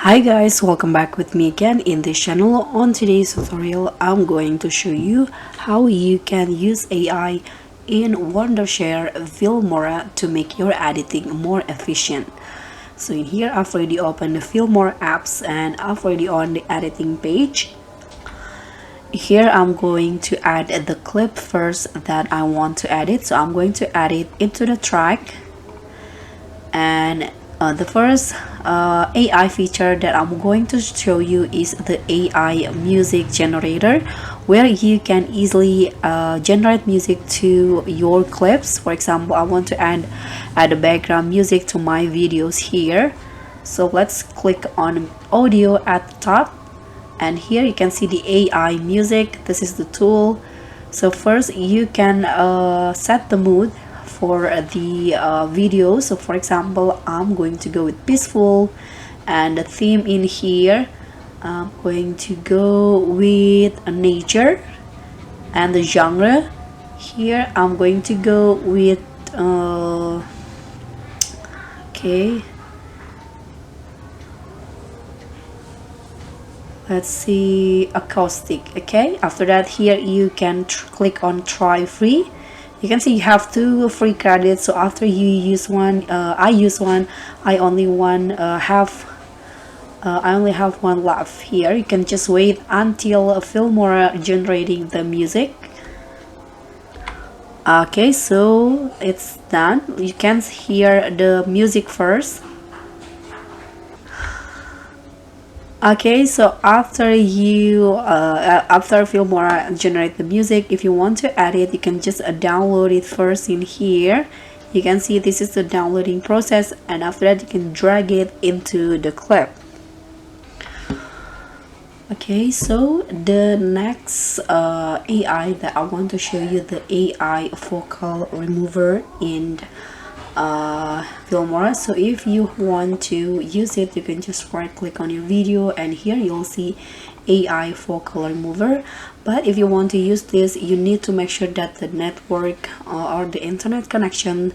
Hi guys, welcome back with me again in this channel. On today's tutorial, I'm going to show you how you can use AI in Wondershare Filmora to make your editing more efficient. So in here, I've already opened the Filmora apps and I've already on the editing page. Here I'm going to add the clip first that I want to edit. So I'm going to add it into the track, and the first AI feature that I'm going to show you is the AI music generator, where you can easily generate music to your clips. For example, I want to add a background music to my videos here. So let's click on audio at the top, and here you can see the AI music. This is the tool. So first you can set the mood for the video. So for example, I'm going to go with peaceful, and the theme in here I'm going to go with nature, and the genre here I'm going to go with okay, let's see, acoustic. Okay, after that here you can click on try free. You can see you have 2 free credits. So after you use one, I use one, I only have one left. Here you can just wait until Filmora generating the music. Okay, so it's done. You can hear the music first. Okay, so after Filmora generate the music, if you want to add it, you can just download it first in here. You can see this is the downloading process, and after that you can drag it into the clip. Okay, so the next AI that I want to show you, the AI focal remover in Filmora. So if you want to use it, you can just right click on your video, and here you'll see AI focal remover. But if you want to use this, you need to make sure that the network or the internet connection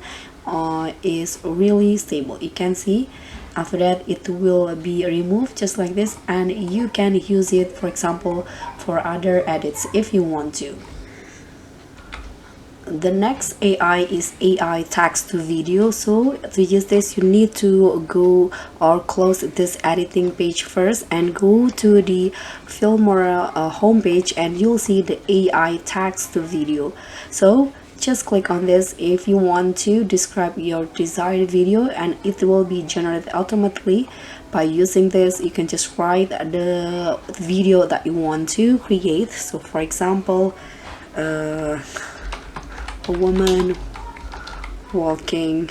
is really stable. You can see after that it will be removed just like this, and you can use it, for example, for other edits if you want to. The next AI is AI text to video. So to use this, you need to go or close this editing page first and go to the Filmora homepage, and you'll see the AI text to video. So just click on this if you want to describe your desired video, and it will be generated automatically. By using this, you can just write the video that you want to create. So for example, a woman walking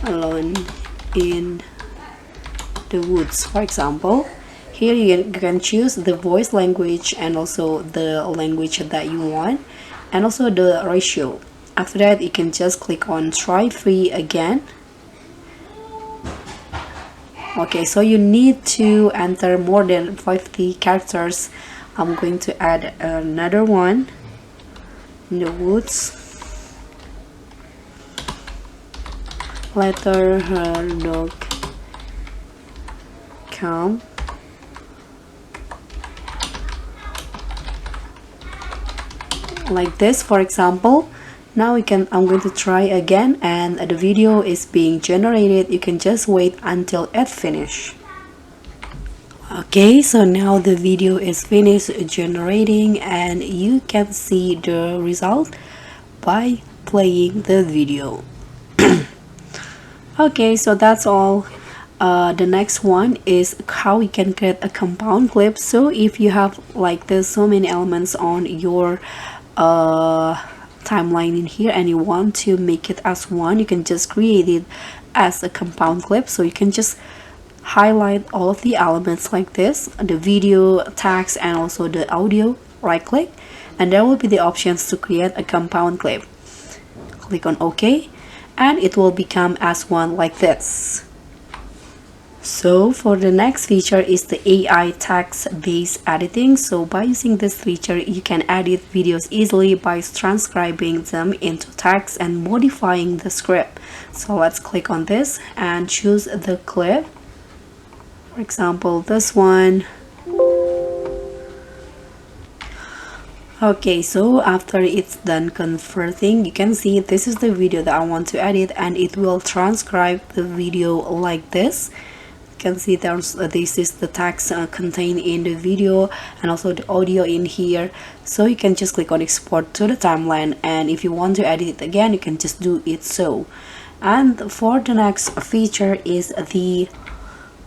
alone in the woods, for example. Here you can choose the voice language and also the language that you want, and also the ratio. After that, you can just click on try free again. Okay, so you need to enter more than 50 characters. I'm going to add another one. In the woods, later her dog come, like this, for example. Now I'm going to try again, and the video is being generated. You can just wait until it finishes. Okay, so now the video is finished generating, and you can see the result by playing the video. Okay, so that's all. The next one is how we can create a compound clip. So if you have like there's so many elements on your timeline in here, and you want to make it as one, you can just create it as a compound clip. So you can just highlight all of the elements like this, the video, text, and also the audio. Right click, and there will be the options to create a compound clip. Click on OK, and it will become as one like this. So for the next feature is the AI text-based editing. So by using this feature, you can edit videos easily by transcribing them into text and modifying the script. So let's click on this and choose the clip. For example, this one. Okay, so after it's done converting, you can see this is the video that I want to edit, and it will transcribe the video like this. You can see there's this is the text contained in the video, and also the audio in here. So you can just click on export to the timeline, and if you want to edit it again, you can just do it so. And for the next feature is the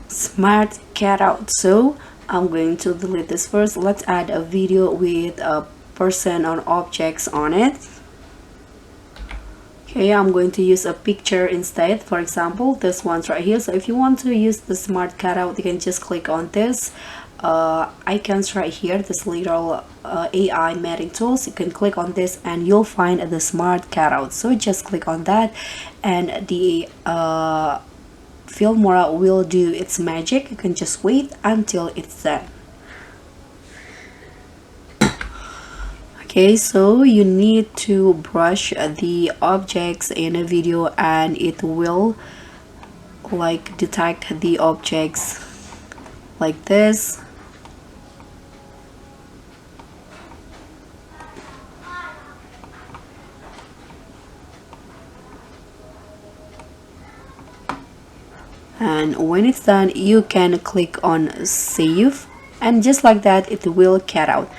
smart cutout. So I'm going to delete this first. Let's add a video with a person or objects on it. Okay, I'm going to use a picture instead. For example, this one's right here. So if you want to use the smart cutout, you can just click on this icons right here, this little AI mapping tools. You can click on this and you'll find the smart cutout. So just click on that, and the Filmora will do its magic. You can just wait until it's done. Okay, so you need to brush the objects in a video, and it will like detect the objects like this. And when it's done, you can click on save, and just like that it will cut out.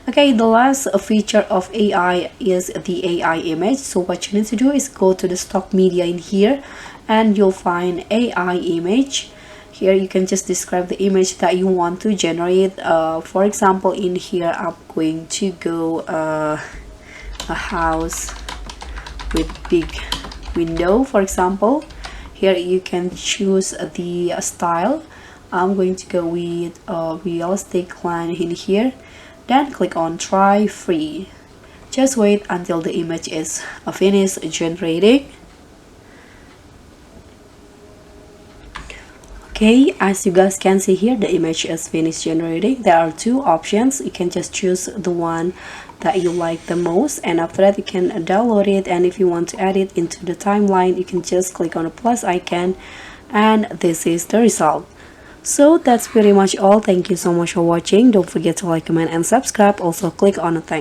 Okay, the last feature of AI is the AI image. So what you need to do is go to the stock media in here, and you'll find AI image. Here you can just describe the image that you want to generate. For example, in here I'm going to go a house with big window, for example. Here you can choose the style. I'm going to go with a realistic line in here. Then click on try free. Just wait until the image is finished generating. Okay, as you guys can see here, the image is finished generating. There are two options. You can just choose the one that you like the most, and after that you can download it, and if you want to add it into the timeline, you can just click on the plus icon, and this is the result. So that's pretty much all. Thank you so much for watching. Don't forget to like, comment, and subscribe. Also click on the thank